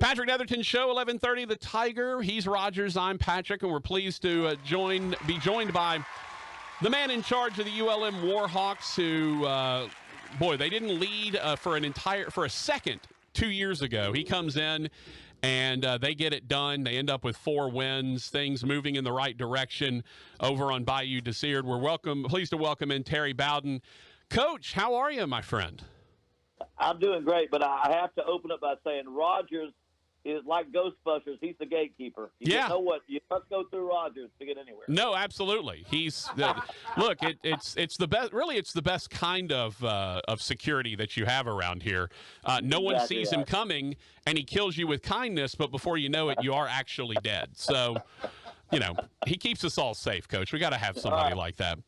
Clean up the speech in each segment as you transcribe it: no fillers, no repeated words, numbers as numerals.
Patrick Netherton Show, 11:30. The Tiger. He's Rogers. I'm Patrick, and we're pleased to be joined by the man in charge of the ULM Warhawks, who, they didn't lead for a second 2 years ago. He comes in, and they get it done. They end up with 4 wins. Things moving in the right direction over on Bayou Desert. We're pleased to welcome in Terry Bowden. Coach, how are you, my friend? I'm doing great, but I have to open up by saying Rogers is like Ghostbusters. He's the gatekeeper. You know what? You must go through Rogers to get anywhere. No, absolutely. He's look. It's the best. Really, it's the best kind of security that you have around here. No one sees him coming, and he kills you with kindness. But before you know it, you are actually dead. So, he keeps us all safe, Coach. We got to have somebody like that.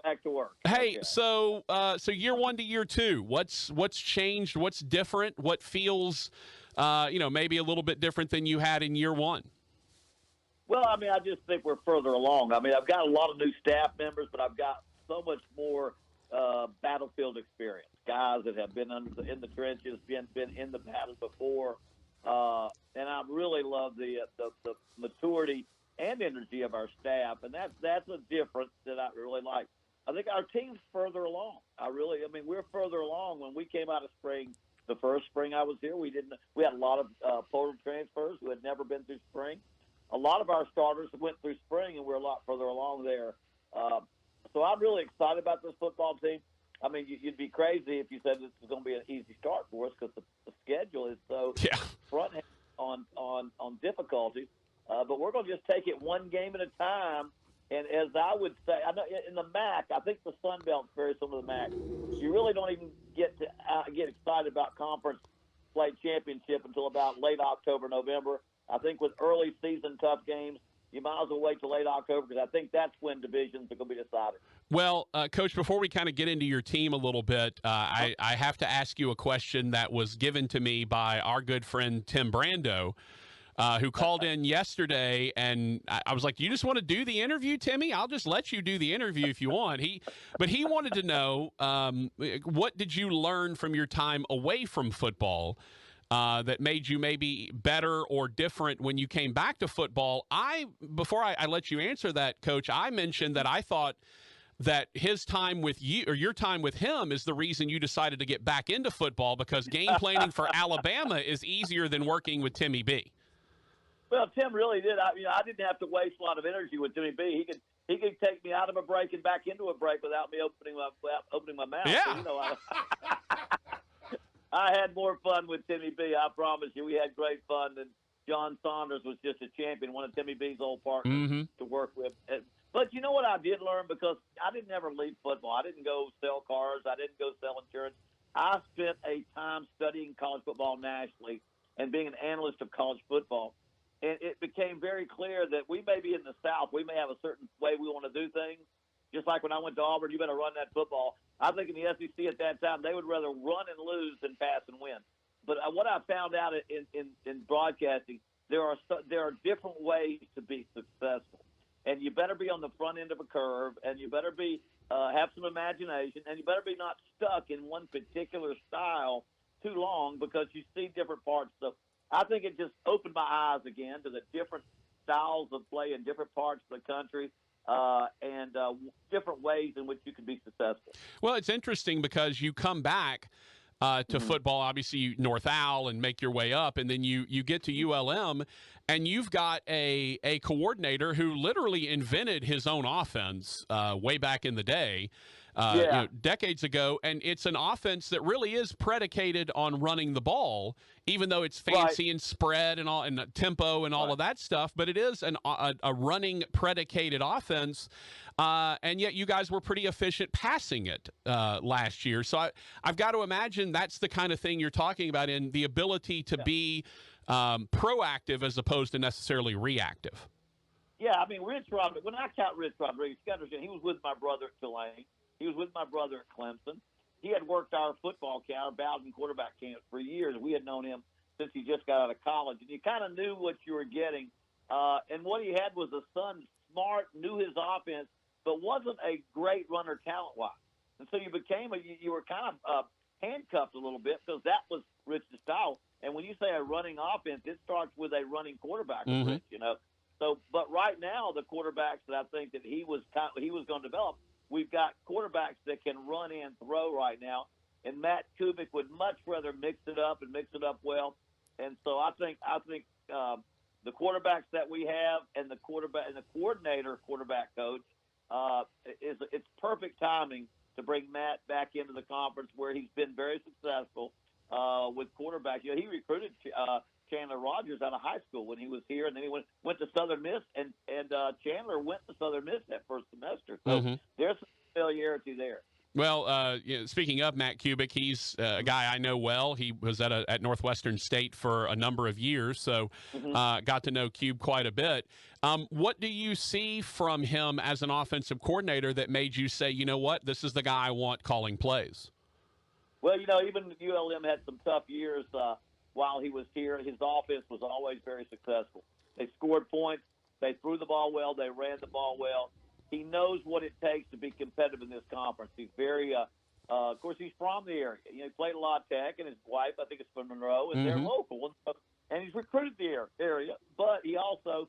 Back to work. Hey, so year 1 to year 2, what's changed? What's different? What feels maybe a little bit different than you had in year 1? Well, I mean, I just think we're further along. I mean, I've got a lot of new staff members, but I've got so much more battlefield experience. Guys that have been in the trenches, been in the battle before, and I really love the maturity and energy of our staff, and that's a difference that I really like. I think our team's further along. We're further along. When we came out of spring, the first spring I was here, we had a lot of portal transfers who had never been through spring. A lot of our starters went through spring, and we're a lot further along there. So I'm really excited about this football team. I mean, you'd be crazy if you said this is going to be an easy start for us because the schedule is so front on difficulties. But we're going to just take it one game at a time. And as I would say, I know in the MAC, I think the Sun Belt's very similar to the MAC. You really don't even get excited about conference play championship until about late October, November. I think with early season tough games, you might as well wait till late October because I think that's when divisions are going to be decided. Well, Coach, before we kind of get into your team a little bit, I have to ask you a question that was given to me by our good friend Tim Brando, who called in yesterday, and I was like, "Do you just want to do the interview, Timmy? I'll just let you do the interview if you want." But he wanted to know, what did you learn from your time away from football that made you maybe better or different when you came back to football? Before I let you answer that, Coach, I mentioned that I thought that his time with you or your time with him is the reason you decided to get back into football, because game planning for Alabama is easier than working with Timmy B. Well, Tim really did. I didn't have to waste a lot of energy with Timmy B. He could take me out of a break and back into a break without me opening my mouth. Yeah. So, I had more fun with Timmy B. I promise you, we had great fun. And John Saunders was just a champion, one of Timmy B's old partners to work with. But you know what I did learn, because I didn't ever leave football. I didn't go sell cars. I didn't go sell insurance. I spent a time studying college football nationally and being an analyst of college football. And it became very clear that we may be in the South. We may have a certain way we want to do things. Just like when I went to Auburn, you better run that football. I think in the SEC at that time, they would rather run and lose than pass and win. But what I found out in broadcasting, there are different ways to be successful. And you better be on the front end of a curve, and you better be have some imagination, and you better be not stuck in one particular style too long, because you see different parts. So I think it just opened my eyes again to the different styles of play in different parts of the country, and different ways in which you can be successful. Well, it's interesting because you come back to football, obviously North Al, and make your way up, and then you get to ULM, and you've got a coordinator who literally invented his own offense way back in the day. Decades ago, and it's an offense that really is predicated on running the ball, even though it's fancy and spread and all and tempo and all of that stuff. But it is a running predicated offense, and yet you guys were pretty efficient passing it last year. So I've got to imagine that's the kind of thing you're talking about, in the ability to be proactive as opposed to necessarily reactive. Yeah, I mean, Rich Rodriguez, when I count Rich Rodriguez, he was with my brother at Tulane. He was with my brother at Clemson. He had worked our football camp, our Bowden quarterback camp, for years. We had known him since he just got out of college. And you kind of knew what you were getting. And what he had was a son, smart, knew his offense, but wasn't a great runner talent-wise. And so you were kind of handcuffed a little bit, because that was Rich's style. And when you say a running offense, it starts with a running quarterback, Mm-hmm. you know. So, but right now, the quarterbacks that I think that he was going to develop, we've got quarterbacks that can run and throw right now. And Matt Kubik would much rather mix it up and mix it up well. And so I think the quarterbacks that we have and the quarterback coach it's perfect timing to bring Matt back into the conference where he's been very successful with quarterbacks. You know, he recruited Chandler Rogers out of high school when he was here, and then he went to Southern Miss, and Chandler went to Southern Miss that first semester. So there's some familiarity there. Well, speaking of Matt Kubik, he's a guy I know well. He was at Northwestern State for a number of years, so got to know Cube quite a bit. What do you see from him as an offensive coordinator that made you say, you know what, this is the guy I want calling plays? Well, you know, even ULM had some tough years while he was here. His offense was always very successful. They scored points. They threw the ball well. They ran the ball well. He knows what it takes to be competitive in this conference. He's very, of course, he's from the area. You know, he played a lot of Tech, and his wife, I think, is from Monroe, and they're local. And he's recruited the area, but he also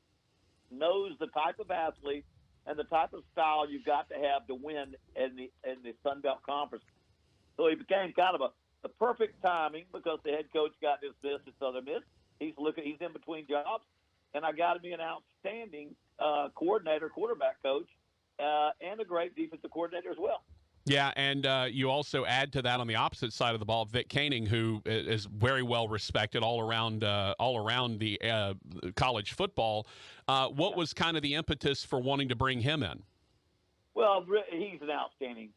knows the type of athlete and the type of style you've got to have to win in the Sun Belt Conference. So he became kind of a perfect timing because the head coach got dismissed at Southern Miss. He's in between jobs, and I got to be an outstanding quarterback coach, and a great defensive coordinator as well. Yeah, and you also add to that on the opposite side of the ball, Vic Koenig, who is very well respected all around the college football. What was kind of the impetus for wanting to bring him in? Well, he's an outstanding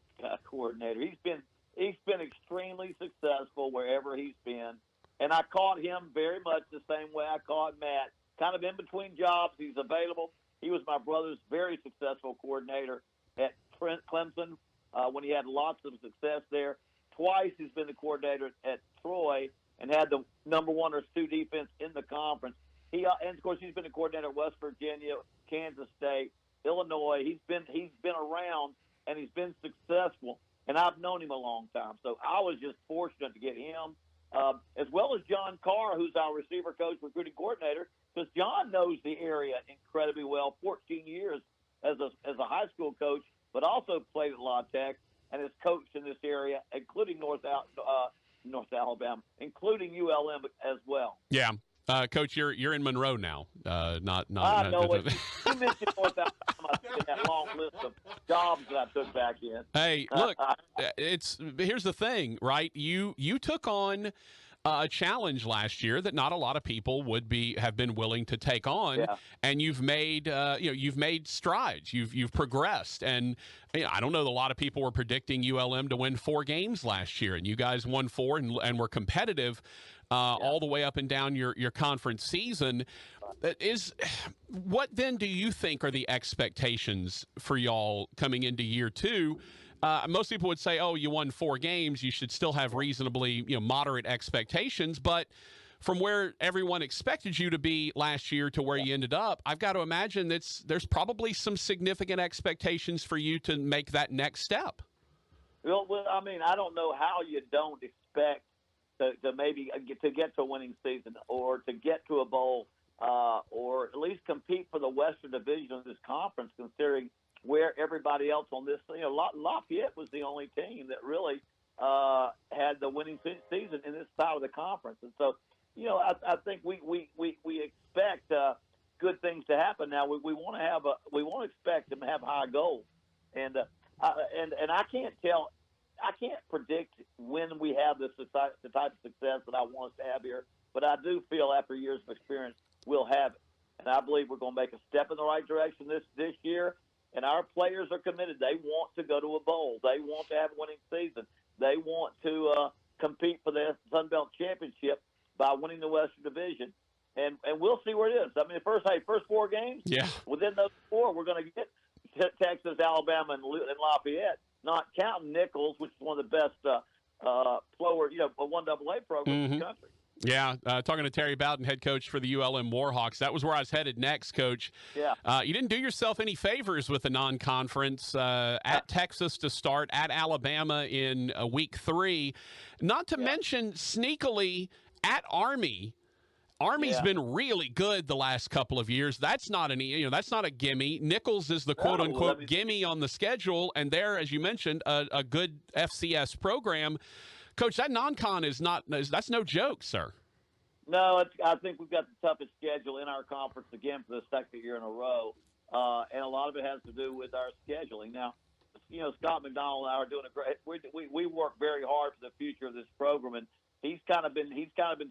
coordinator. He's been extremely successful wherever he's been, and I caught him very much the same way I caught Matt, kind of in between jobs. He's available. He was my brother's very successful coordinator at Clemson when he had lots of success there. Twice he's been the coordinator at Troy and had the number 1 or 2 defense in the conference. And of course he's been a coordinator at West Virginia, Kansas State, Illinois. He's been around and he's been successful, and I've known him a long time. So I was just fortunate to get him, as well as John Carr, who's our receiver coach, recruiting coordinator, because John knows the area incredibly well. 14 years as a high school coach, but also played at La Tech and has coached in this area, including North Alabama, including ULM as well. Yeah. Coach, you're in Monroe now. I know it. You mentioned North Alabama in that long list of jobs that I took back in. Hey, look, here's the thing, right? You took on a challenge last year that not a lot of people have been willing to take on, and you've made strides. You've progressed, and I don't know that a lot of people were predicting ULM to win 4 games last year, and you guys won 4 and were competitive all the way up and down your conference season. What then do you think are the expectations for y'all coming into year 2? Most people would say, oh, you won 4 games, you should still have reasonably moderate expectations. But from where everyone expected you to be last year to where you ended up, I've got to imagine there's probably some significant expectations for you to make that next step. Well, I mean, I don't know how you don't expect to maybe get to a winning season or to get to a bowl or at least compete for the Western Division of this conference, considering where everybody else on this, Lafayette was the only team that really had the winning season in this side of the conference. And so, I think we expect good things to happen. Now we want to expect them to have high goals, and I can't predict when we have the type of success that I want us to have here, but I do feel after years of experience we'll have it, and I believe we're going to make a step in the right direction this year. And our players are committed. They want to go to a bowl. They want to have a winning season. They want to compete for the Sun Belt Championship by winning the Western Division. And we'll see where it is. I mean, first 4 games, within those 4, we're going to get Texas, Alabama, and Lafayette, not counting Nichols, which is one of the best a 1AA program in the country. Yeah, talking to Terry Bowden, head coach for the ULM Warhawks. That was where I was headed next, Coach. Yeah. You didn't do yourself any favors with the non-conference at Texas to start, at Alabama in week 3. Not to mention sneakily at Army. Army's Yeah. been really good the last couple of years. That's not that's not a gimme. Nichols is the quote unquote gimme on the schedule, and they're, as you mentioned, a good FCS program. Coach, that non-con that's no joke, sir. No, I think we've got the toughest schedule in our conference again for the second year in a row, and a lot of it has to do with our scheduling. Now, Scott McDonald and I are doing a great. We work very hard for the future of this program, and he's kind of been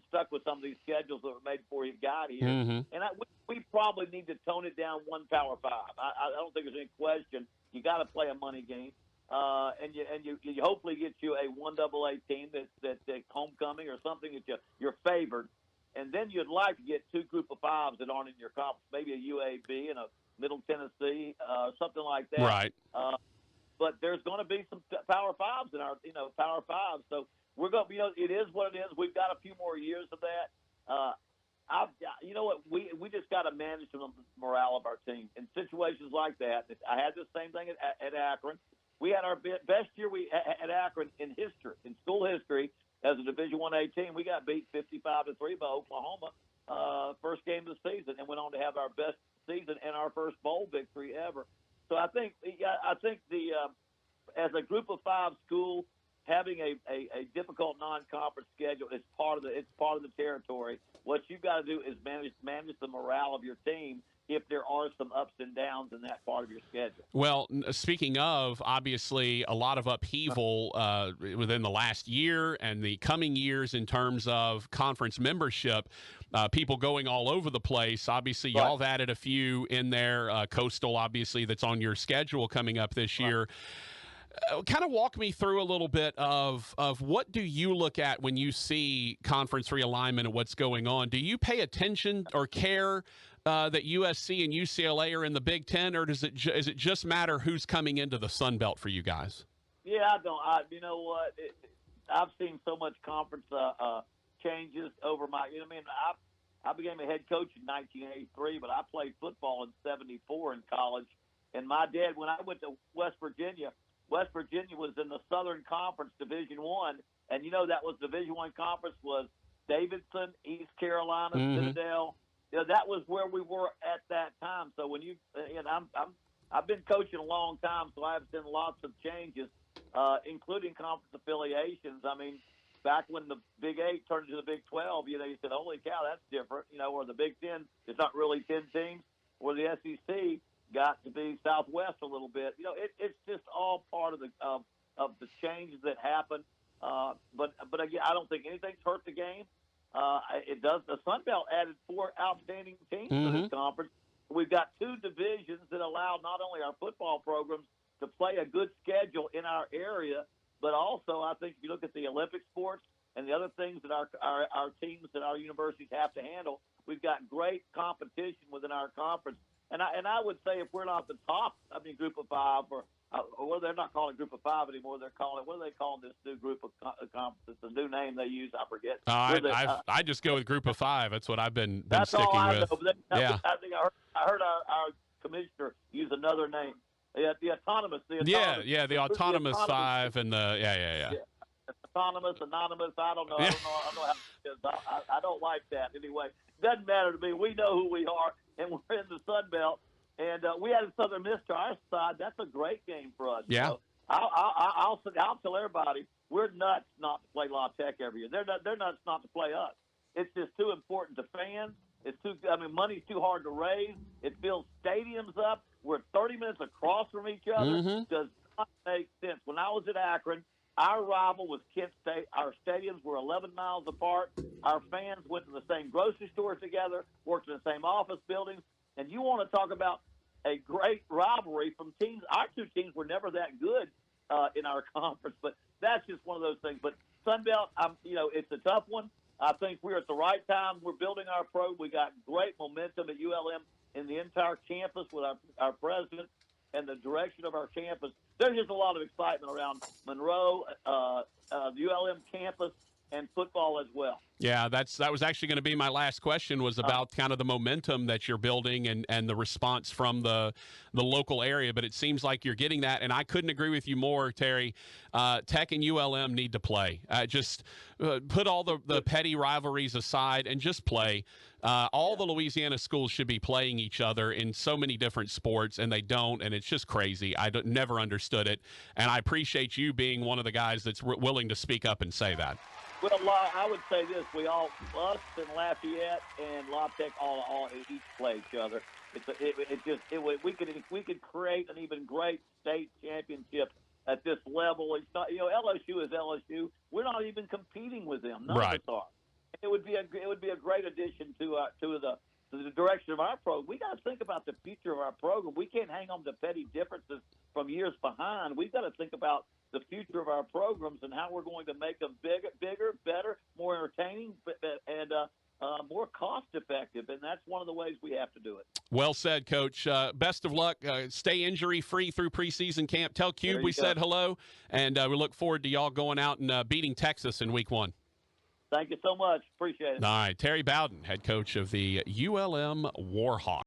stuck with some of these schedules that were made before he got here. Mm-hmm. And we probably need to tone it down one Power Five. I don't think there's any question. You got to play a money game, and you hopefully get you a 1AA team that's homecoming or something that you're favored. And then you'd like to get two group of fives that aren't in your conference, maybe a UAB and a Middle Tennessee, something like that. Right. But there's going to be some Power Fives in our, Power Fives. So we're going to, it is what it is. We've got a few more years of that. You know what? We just got to manage the morale of our team in situations like that. I had the same thing at Akron. We had our best year at Akron in history, in school history. As a Division I team, we got beat 55-3 by Oklahoma first game of the season, and went on to have our best season and our first bowl victory ever. So I think the as a group of five school, having a difficult non-conference schedule is part of the territory. What you've got to do is manage the morale of your team if there are some ups and downs in that part of your schedule. Well, speaking of, obviously, a lot of upheaval within the last year and the coming years in terms of conference membership, people going all over the place. Obviously, Right. y'all have added a few in there. Coastal, obviously, that's on your schedule coming up this year. Kind of walk me through a little bit of what do you look at when you see conference realignment and what's going on? Do you pay attention or care that USC and UCLA are in the Big Ten, or does it just matter who's coming into the Sun Belt for you guys? Yeah, I don't. You know what? I've seen so much conference changes over my. I became a head coach in 1983, but I played football in '74 in college. And my dad, when I went to West Virginia was in the Southern Conference Division I, and that was Division I conference was Davidson, East Carolina, Citadel. That was where we were at that time. So when I've been coaching a long time, so I've seen lots of changes, including conference affiliations. I mean, back when the Big 8 turned into the Big 12, you said, "Holy cow, that's different." Or the Big 10, it's not really 10 teams. Or the SEC got to be Southwest a little bit. It's just all part of the changes that happen. But again, I don't think anything's hurt the game. It does. The Sun Belt added 4 outstanding teams to this conference. We've got 2 divisions that allow not only our football programs to play a good schedule in our area, but also I think if you look at the Olympic sports and the other things that our teams and our universities have to handle, we've got great competition within our conference. And I would say if we're not the top, group of 5, or well, they're not calling it group of 5 anymore. They're calling it, what are they calling this new group of conferences? The new name they use, I forget. I just go with group of 5. That's what I've been that's sticking all I with. Know. Yeah. I think I heard our commissioner use another name. The autonomous. The autonomous 5 and the yeah. Autonomous, anonymous. I don't know. I don't know how it is. I don't like that anyway. Doesn't matter to me. We know who we are, and we're in the Sun Belt. And we had a Southern Miss to our side. That's a great game for us. Yeah. I'll tell everybody we're nuts not to play La Tech every year. They're nuts not to play us. It's just too important to fans. Money's too hard to raise. It fills stadiums up. We're 30 minutes across from each other. Does not make sense. When I was at Akron, our rival was Kent State. Our stadiums were 11 miles apart. Our fans went to the same grocery stores together, worked in the same office buildings. And you want to talk about a great rivalry from teams. Our 2 teams were never that good in our conference, but that's just one of those things. But Sun Belt, it's a tough one. I think we're at the right time. We're building our program. We got great momentum at ULM in the entire campus with our president and the direction of our campus. There's just a lot of excitement around Monroe, the ULM campus, and football as well. Yeah, that was actually going to be my last question, was about kind of the momentum that you're building and the response from the local area. But it seems like you're getting that, and I couldn't agree with you more, Terry. Tech and ULM need to play. Just put all the petty rivalries aside and just play. All the Louisiana schools should be playing each other in so many different sports, and they don't, and it's just crazy. Never understood it, and I appreciate you being one of the guys that's willing to speak up and say that. Well, I would say this: us and Lafayette and La Tech all each play each other. We could create an even great state championship at this level. It's not, LSU is LSU. We're not even competing with them. None of us are. It would be a great addition to the direction of our program. We got to think about the future of our program. We can't hang on to petty differences from years behind. We've got to think about the future of our programs and how we're going to make them bigger, better, more entertaining, and more cost-effective. And that's one of the ways we have to do it. Well said, Coach. Best of luck. Stay injury-free through preseason camp. Tell Cube we said hello, and we look forward to y'all going out and beating Texas in Week 1. Thank you so much. Appreciate it. All right, Terry Bowden, head coach of the ULM Warhawks.